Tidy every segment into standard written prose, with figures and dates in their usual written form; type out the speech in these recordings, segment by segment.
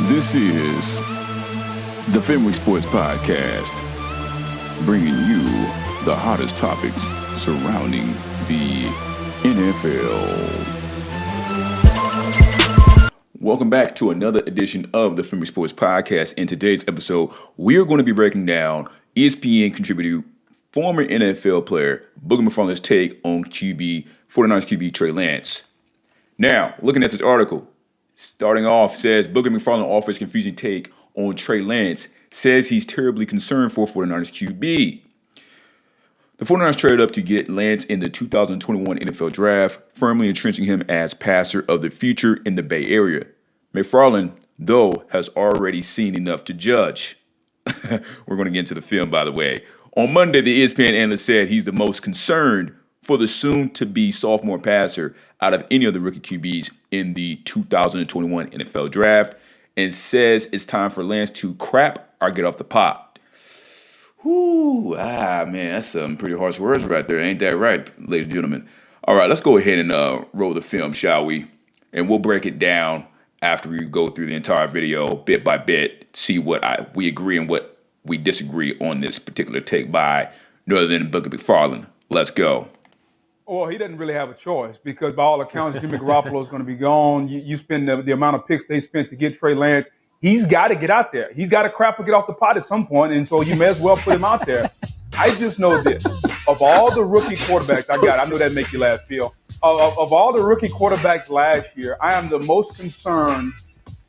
This is the Family Sports Podcast, bringing you the hottest topics surrounding the NFL. Welcome back to another edition of the Family Sports Podcast. In today's episode, we are going to be breaking down ESPN contributor, former NFL player Booger Mcfarland's take on 49ers QB Trey Lance. Now, looking at this article, starting off says Booger Mcfarland offers confusing take on Trey Lance, says he's terribly concerned for 49ers QB. The 49ers traded up to get Lance in the 2021 NFL Draft, firmly entrenching him as passer of the future in the Bay Area. Mcfarland, though, has already seen enough to judge. We're going to get into the film, by the way. On Monday, the ESPN analyst said he's the most concerned for the soon-to-be sophomore passer out of any of the rookie QBs in the 2021 NFL Draft, and says it's time for Lance to crap or get off the pot. Whoo, man, that's some pretty harsh words right there. Ain't that right, ladies and gentlemen? All right, let's go ahead and roll the film, shall we? And we'll break it down after we go through the entire video bit by bit, see what we agree and what we disagree on this particular take by no other than Booger Mcfarland. Let's go. Well, he doesn't really have a choice because by all accounts, Jimmy Garoppolo is going to be gone. You spend the amount of picks they spent to get Trey Lance. He's got to get out there. He's got to crap or get off the pot at some point, and so you may as well put him out there. I just know this. Of all the rookie quarterbacks I know that make you laugh, Phil. Of all the rookie quarterbacks last year, I am the most concerned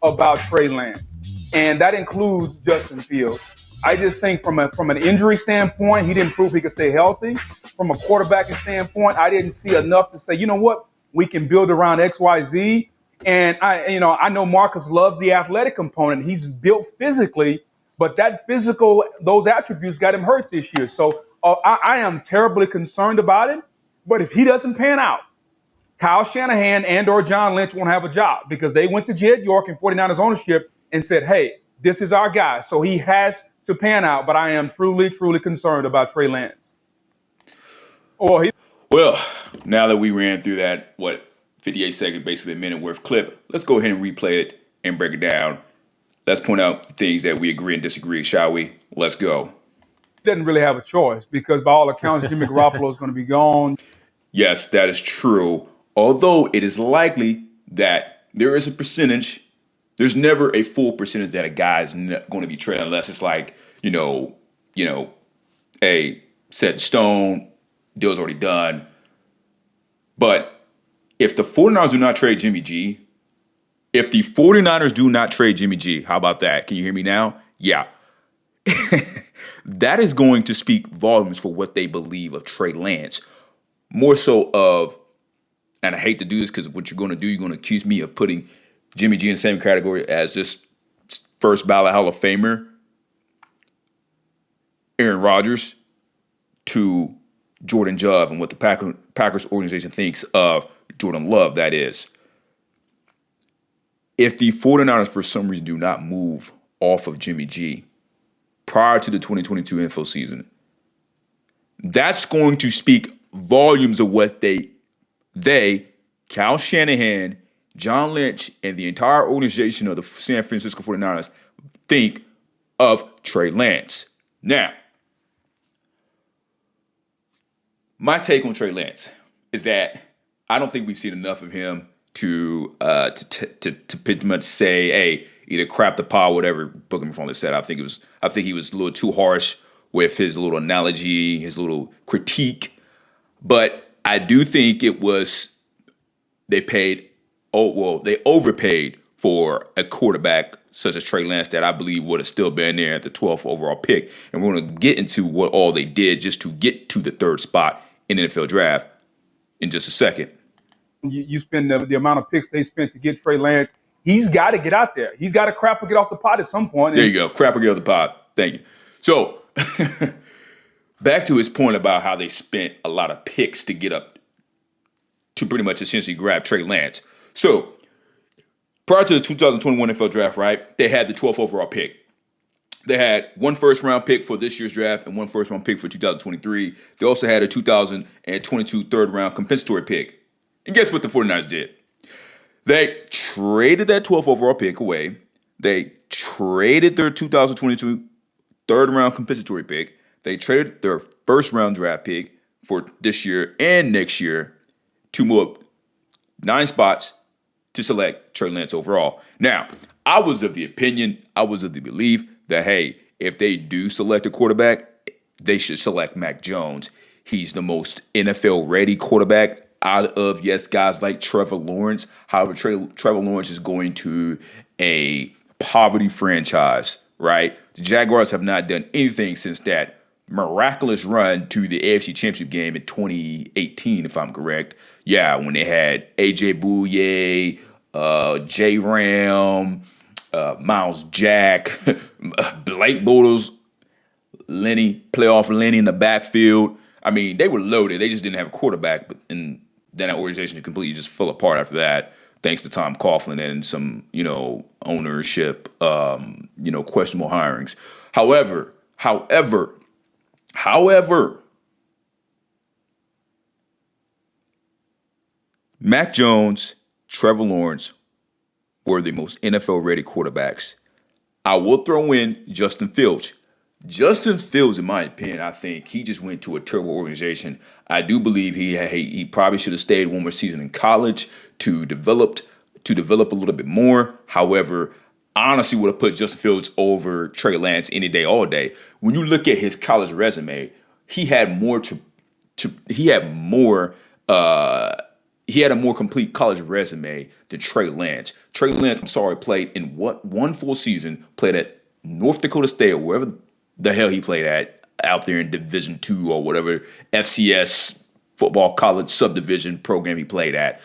about Trey Lance, and that includes Justin Fields. I just think from an injury standpoint, he didn't prove he could stay healthy. From a quarterbacking standpoint, I didn't see enough to say, you know what, we can build around X, Y, Z. And I know Marcus loves the athletic component. He's built physically, but that physical, those attributes got him hurt this year. So I am terribly concerned about it. But if he doesn't pan out, Kyle Shanahan and or John Lynch won't have a job because they went to Jed York and 49ers ownership and said, hey, this is our guy. So he has to pan out, but I am truly, truly concerned about Trey Lance. Well, now that we ran through that, 58 seconds, basically a minute worth clip, let's go ahead and replay it and break it down. Let's point out the things that we agree and disagree, shall we? Let's go. He doesn't really have a choice because by all accounts, Jimmy Garoppolo is going to be gone. Yes, that is true. Although it is likely that there is a percentage. There's never a full percentage that a guy is going to be traded unless it's like, a set in stone, deal's already done. But if the 49ers do not trade Jimmy G, how about that? Can you hear me now? Yeah. That is going to speak volumes for what they believe of Trey Lance. More so of, and I hate to do this because what you're going to do, you're going to accuse me of putting Jimmy G in the same category as this first ballot Hall of Famer, Aaron Rodgers, to Jordan Love and what the Packers organization thinks of Jordan Love, that is. If the 49ers for some reason do not move off of Jimmy G prior to the 2022 NFL season, that's going to speak volumes of what they, Kyle Shanahan, John Lynch, and the entire organization of the San Francisco 49ers think of Trey Lance. Now, my take on Trey Lance is that I don't think we've seen enough of him to pretty much say, hey, either crap the pot, whatever Booger Mcfarland said. I think he was a little too harsh with his little analogy, his little critique. But I do think it was they overpaid for a quarterback such as Trey Lance that I believe would have still been there at the 12th overall pick. And we're going to get into what all they did just to get to the third spot in the NFL draft in just a second. You spend the amount of picks they spent to get Trey Lance. He's got to get out there. He's got to crap or get off the pot at some point. There you go. Crap or get off the pot. Thank you. So back to his point about how they spent a lot of picks to get up to pretty much essentially grab Trey Lance. So prior to the 2021 NFL draft, right, they had the 12th overall pick. They had one first-round pick for this year's draft and one first-round pick for 2023. They also had a 2022 third-round compensatory pick. And guess what the 49ers did? They traded that 12th overall pick away They traded their 2022 third round compensatory pick. They traded their first round draft pick for this year and next year to move up 9 spots to select Trey Lance overall. Now, I was of the belief that, hey, if they do select a quarterback, they should select Mac Jones. He's the most NFL ready quarterback out of, yes, guys like Trevor Lawrence. However, Trevor Lawrence is going to a poverty franchise, right? The Jaguars have not done anything since that miraculous run to the AFC Championship game in 2018, if I'm correct. Yeah, when they had AJ Bouye, J Ram, Miles Jack, Blake Bortles, playoff Lenny in the backfield. I mean, they were loaded. They just didn't have a quarterback, but then that organization completely just fell apart after that, thanks to Tom Coughlin and some, ownership, questionable hirings. However, Mac Jones, Trevor Lawrence were the most NFL-ready quarterbacks. I will throw in Justin Fields. Justin Fields, in my opinion, I think he just went to a terrible organization. I do believe he probably should have stayed one more season in college to develop a little bit more. However, I honestly would have put Justin Fields over Trey Lance any day, all day. When you look at his college resume, he had a more complete college resume than Trey Lance. Trey Lance, I'm sorry, played in one full season, played at North Dakota State or wherever the hell he played at out there in Division II or whatever FCS football college subdivision program he played at.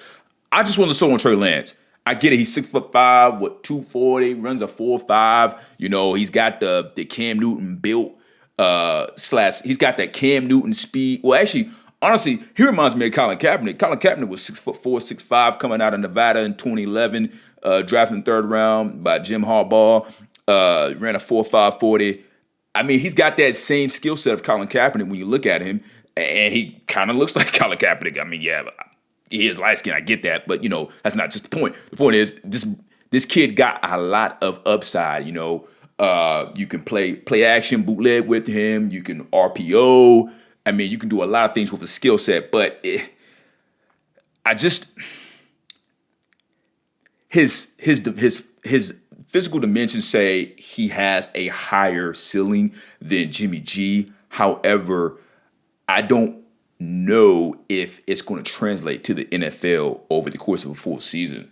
I just wasn't sold on Trey Lance. I get it. He's 6'5", 240, runs a 4.5. He's got the Cam Newton built he's got that Cam Newton speed. Well, actually, honestly, he reminds me of Colin Kaepernick. Colin Kaepernick was 6'4", 6'5", coming out of Nevada in 2011, drafted in the third round by Jim Harbaugh. Ran a 4.5 40. I mean, he's got that same skill set of Colin Kaepernick when you look at him, and he kind of looks like Colin Kaepernick. I mean, yeah, he is light skinned. I get that, but that's not just the point. The point is this kid got a lot of upside. You can play action bootleg with him. You can RPO. I mean, you can do a lot of things with a skill set, but his physical dimensions say he has a higher ceiling than Jimmy G. However, I don't know if it's going to translate to the NFL over the course of a full season,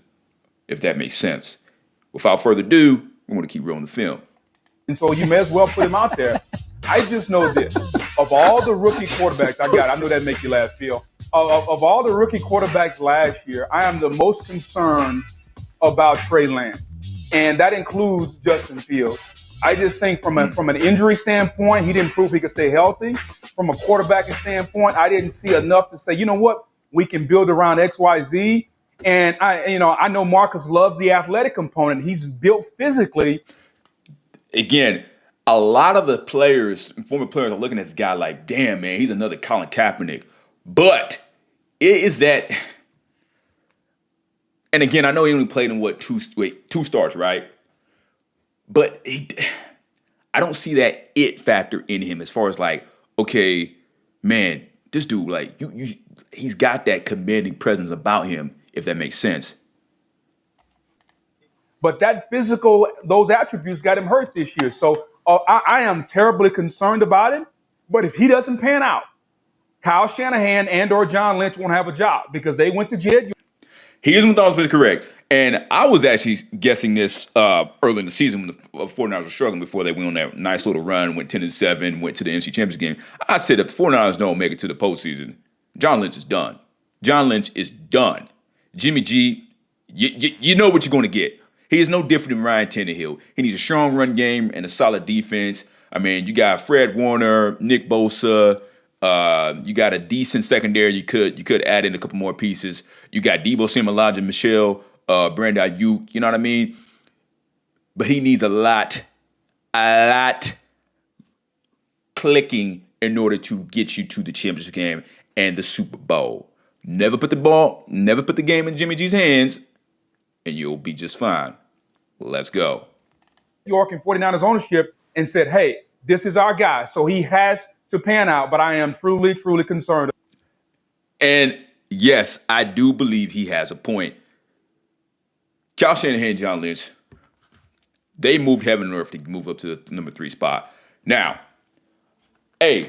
if that makes sense. Without further ado, we're going to keep rolling the film. And so you may as well put him out there. I just know this. Of all the rookie quarterbacks I know that make you laugh, Phil. Of all the rookie quarterbacks last year, I am the most concerned about Trey Lance. And that includes Justin Fields. I just think from an injury standpoint, he didn't prove he could stay healthy. From a quarterbacking standpoint, I didn't see enough to say, you know what, we can build around XYZ. And I know Marcus loves the athletic component. He's built physically. Again, a lot of the former players are looking at this guy like, damn, man, he's another Colin Kaepernick. But it is that, and again, I know he only played in two starts, right? But I don't see that it factor in him as far as like, okay, man, this dude, like, he's got that commanding presence about him, if that makes sense. But that those attributes got him hurt this year. So I am terribly concerned about him. But if he doesn't pan out, Kyle Shanahan and or John Lynch won't have a job because they went to Jed. He is 1,000% correct. And I was actually guessing this early in the season when the 49ers were struggling before they went on that nice little run, went 10-7, went to the NFC Championship game. I said if the 49ers don't make it to the postseason, John Lynch is done. John Lynch is done. Jimmy G, you know what you're going to get. He is no different than Ryan Tannehill. He needs a strong run game and a solid defense. I mean, you got Fred Warner, Nick Bosa. You got a decent secondary. You could add in a couple more pieces. You got Debo Samuel, Elijah Michelle, Brandon Ayuk. You know what I mean? But he needs a lot clicking in order to get you to the championship game and the Super Bowl. Never put the game in Jimmy G's hands, and you'll be just fine. Let's go. York and 49ers ownership and said, hey, this is our guy. So he has to pan out, but I am truly, truly concerned. And yes, I do believe he has a point. Kyle Shanahan and John Lynch, they moved heaven and earth to move up to the number 3 spot. Now, hey,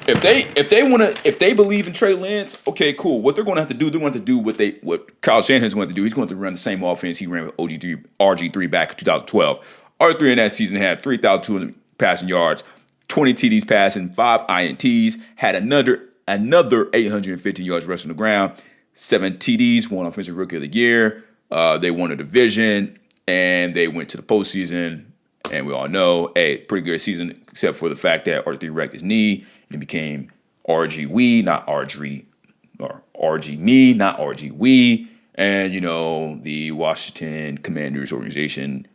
if they believe in Trey Lance, okay, cool. What they're going to have to do, what Kyle Shanahan's going to do. He's going to run the same offense he ran with RG3 back in 2012. RG3 in that season had 3,200 passing yards, 20 TDs passing, 5 INTs, had another 850 yards rushing the ground, 7 TDs, won Offensive Rookie of the Year. They won a division, and they went to the postseason. And we all know, pretty good season, except for the fact that RG3 wrecked his knee, and it became RG We, not RG, or RG Me, not RG We. And, the Washington Commanders organization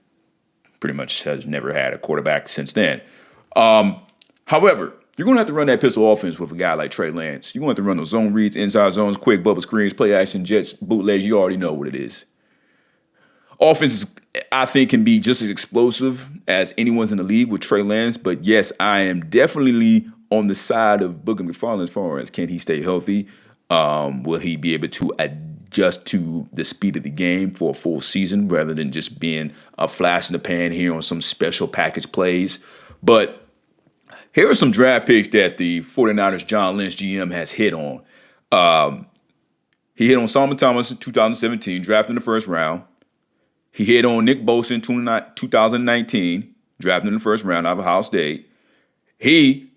pretty much has never had a quarterback since then. However, you're going to have to run that pistol offense with a guy like Trey Lance. You're going to have to run those zone reads, inside zones, quick bubble screens, play action, jets, bootlegs. You already know what it is. Offenses, I think, can be just as explosive as anyone's in the league with Trey Lance. But yes, I am definitely on the side of Booger McFarland as far as can he stay healthy? Will he be able to adjust to the speed of the game for a full season rather than just being a flash in the pan here on some special package plays? But here are some draft picks that the 49ers John Lynch GM has hit on. He hit on Solomon Thomas in 2017, drafted in the first round. He hit on Nick Bosa in 2019, drafted in the first round out of Ohio State. He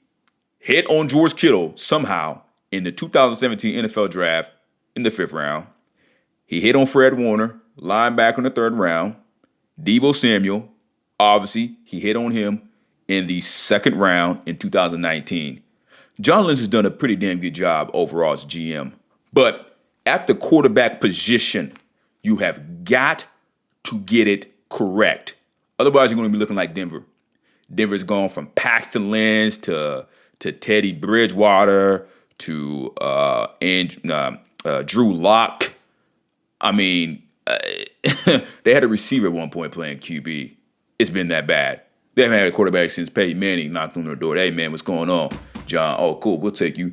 hit on George Kittle somehow in the 2017 NFL draft in the 5th round. He hit on Fred Warner, linebacker in the 3rd round. Deebo Samuel, obviously, he hit on him in the 2nd round in 2019. John Lynch has done a pretty damn good job overall as GM. But at the quarterback position, you have got to get it correct. Otherwise, you're going to be looking like Denver. Denver's gone from Paxton Lynch to Teddy Bridgewater to Drew Lock. I mean, they had a receiver at one point playing QB. It's been that bad. They haven't had a quarterback since Peyton Manning knocked on their door. Hey, man, what's going on? John, oh, cool, we'll take you.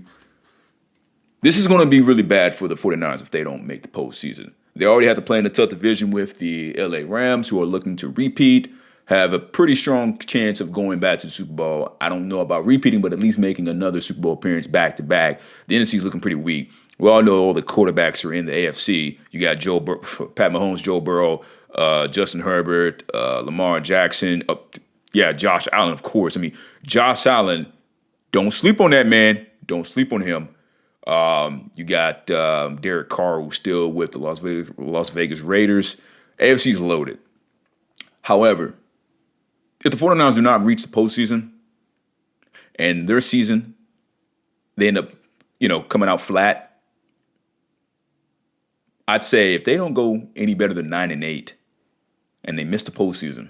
This is going to be really bad for the 49ers if they don't make the postseason. They already have to play in a tough division with the LA Rams, who are looking to repeat, have a pretty strong chance of going back to the Super Bowl. I don't know about repeating, but at least making another Super Bowl appearance back-to-back. The NFC is looking pretty weak. We all know all the quarterbacks are in the AFC. You got Pat Mahomes, Joe Burrow, Justin Herbert, Lamar Jackson, Josh Allen, of course. I mean, Josh Allen, don't sleep on that man. Don't sleep on him. You got Derek Carr, who's still with the Las Vegas Raiders. AFC's loaded. However, if the 49ers do not reach the postseason and their season, they end up, coming out flat, I'd say if they don't go any better than 9-8 and they miss the postseason,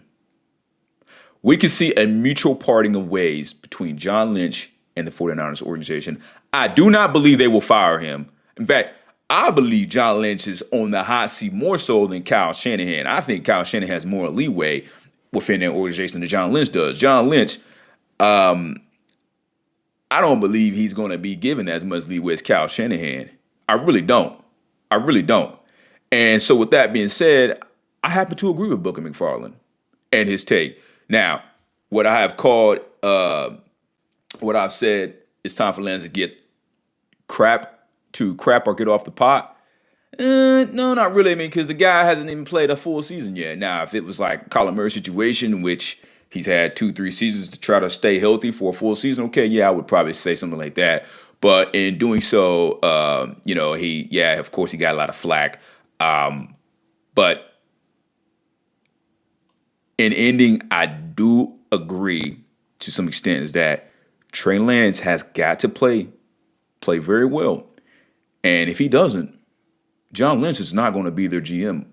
we could see a mutual parting of ways between John Lynch and the 49ers organization. I do not believe they will fire him. In fact, I believe John Lynch is on the hot seat more so than Kyle Shanahan. I think Kyle Shanahan has more leeway within that organization than John Lynch does. John Lynch, I don't believe he's going to be given as much leeway as Kyle Shanahan. I really don't. And so with that being said, I happen to agree with Booger McFarland and his take. Now, what I have called, what I've said, it's time for Lance to get crap or get off the pot. No, not really. I mean, because the guy hasn't even played a full season yet. Now, if it was like Kyler Murray's situation, in which he's had 2-3 seasons to try to stay healthy for a full season, okay, yeah, I would probably say something like that. But in doing so, of course, he got a lot of flack. But in ending, I do agree to some extent is that Trey Lance has got to play very well. And if he doesn't, John Lynch is not going to be their GM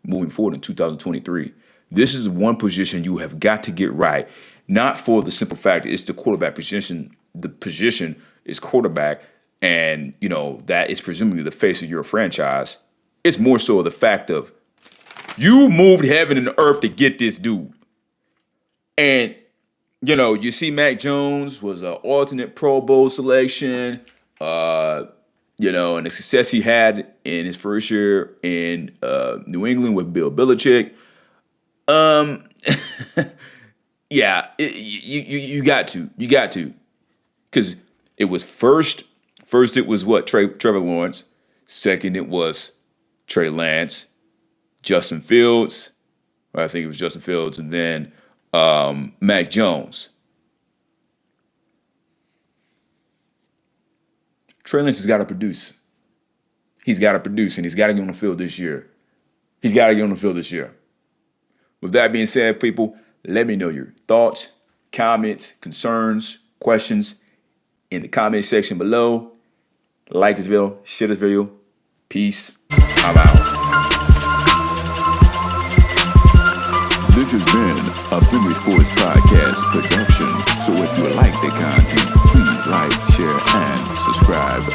moving forward in 2023. This is one position you have got to get right, not for the simple fact it's the quarterback position. The position is quarterback, and, that is presumably the face of your franchise. It's more so the fact of you moved heaven and earth to get this dude. And, you see Mac Jones was an alternate Pro Bowl selection, and the success he had in his first year in New England with Bill Belichick. Yeah, you got to, because it was first it was what, Trevor Lawrence. Second, it was Trey Lance, Justin Fields, or I think it was Justin Fields, and then Mac Jones. Trey Lance has got to produce. He's got to produce, and he's got to get on the field this year. With that being said, people, let me know your thoughts, comments, concerns, questions in the comment section below. Like this video, share this video. Peace. I'm out. This has been a Philly Sports Podcast production. So if you like the content,